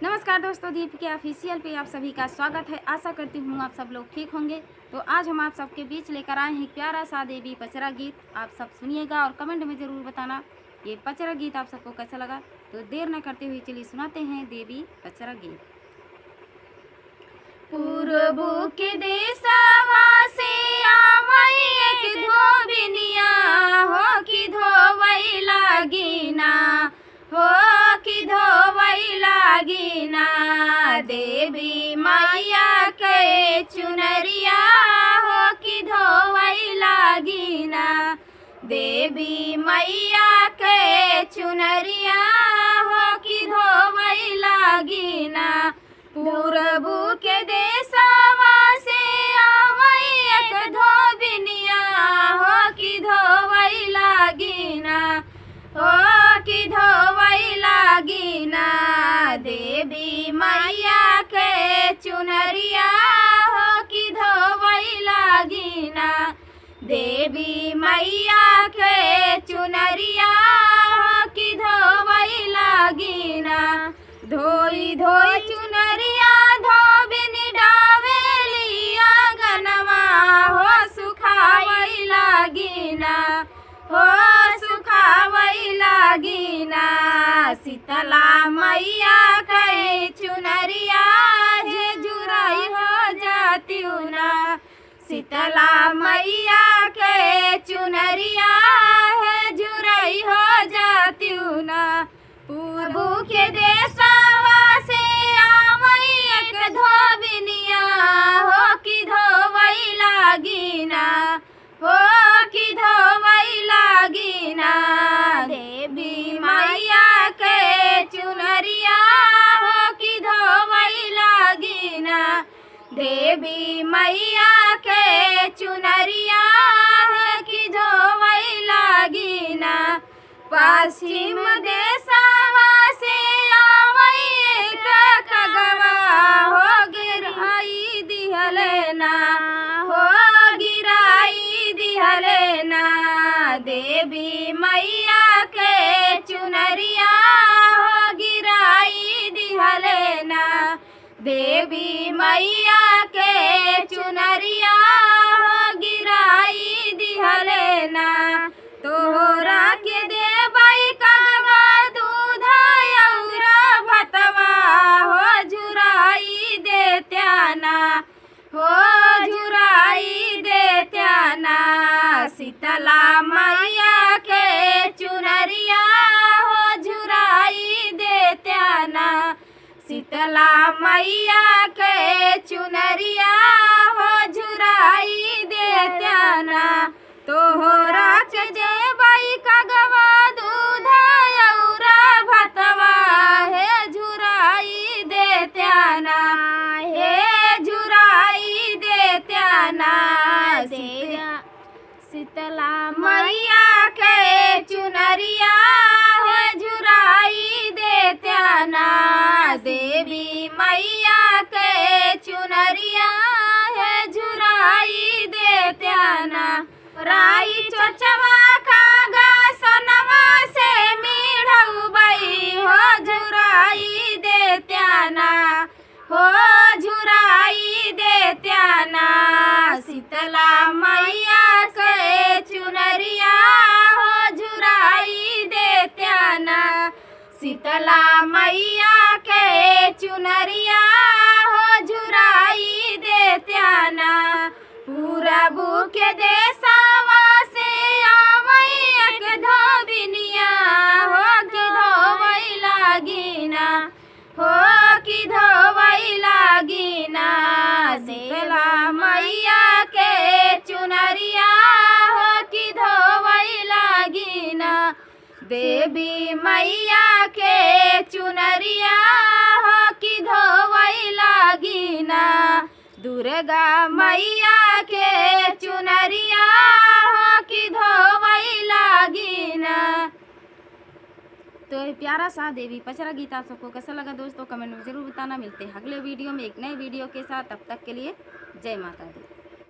नमस्कार दोस्तों, दीपिका ऑफिशियल पे आप सभी का स्वागत है। आशा करती हूँ आप सब लोग ठीक होंगे। तो आज हम आप सबके बीच लेकर आए हैं प्यारा सा देवी पचरा गीत। आप सब सुनिएगा और कमेंट में ज़रूर बताना ये पचरा गीत आप सबको कैसा लगा। तो देर न करते हुए चलिए सुनाते हैं देवी पचरा गीत। पूर्व के देशवा से आवई एक धोबिनिया हो कि धोवई लागिना, हो कि धोवई लागिना। देवी मैया के चुनरिया हो कि धोवई लागिना। देवी मैया के चुनरिया हो कि धोवई लागिना। पूरब के देशवा से आवई एक धोबिनिया हो कि धोवई लागिना, हो कि धोवई लागिना। देवी मैया के चुनरिया हो कि धोवई लागिना। देवी मैया के चुनरिया हो कि धोवई लागिना। धोई धोई चुनरिया धोबिनी डावेली आंगनवा हो सुखावई लागिना, हो सुखावई लागिना। शीतला मैया के चुनरिया जे जुराई हो जाती ना। शीतला मैया के चुनरिया है जुराई हो जाती ना। पूर्व के देशवा से आवई एक धोबिनिया हो कि धोवई लागिना, हो कि धोवई लागिना। देवी मैया के चुनरिया हो कि धोवई लागिना। देवी मैया के चुनरिया है कि धोवई लागिना। पश्चिम देशवा से आवई एक खगवा हो गिराई दिहलेना, हो गिराई दिहलेना। देवी मैया के चुनरिया हो गिराई दिहलेना। देवी मैया के चुनरिया हो गिराई दिहलेना। तोहरा के देवई कगवा दूधा औरा भतवा हो झुराई देत्याना, हो झुराई देत्याना। शीतला मैया के चुनरिया हो झुराई देत्याना। शीतला मैया के चुनरिया हो झुराई देत्याना। तोहरा के जेबई कगवा दूधा औरा भतवा हे झुराई देत्याना, हे झुराई देत्याना। शीतला मैया के चुनरिया है झुराई देत्याना। देवी मैया के चुनरिया है झुराई देत्याना। राई चोचवा कागा सोनवा से मीढ़उबई हो झुराई देत्याना, हो झुराई देत्याना। शीतला मैया के चुनरिया हो झुराई देत्याना। शीतला मैया के चुनरिया हो झुराई देत्याना। पूरब के देशवा से आवई एक धोबिनिया हो कि धोवई लागिना, हो कि धोवई लागिना। शीतला मैया के चुनरिया हो कि धोवई लागिना। देवी मैया के चुनरिया हो कि धोवई लागिना। दुर्गा मैया के चुनरिया हो कि धोवई लागिना। तो ये प्यारा सा देवी पचरा गीत आप सबको कैसा लगा दोस्तों, कमेंट में ज़रूर बताना। मिलते हैं अगले वीडियो में एक नए वीडियो के साथ। तब तक के लिए जय माता दी।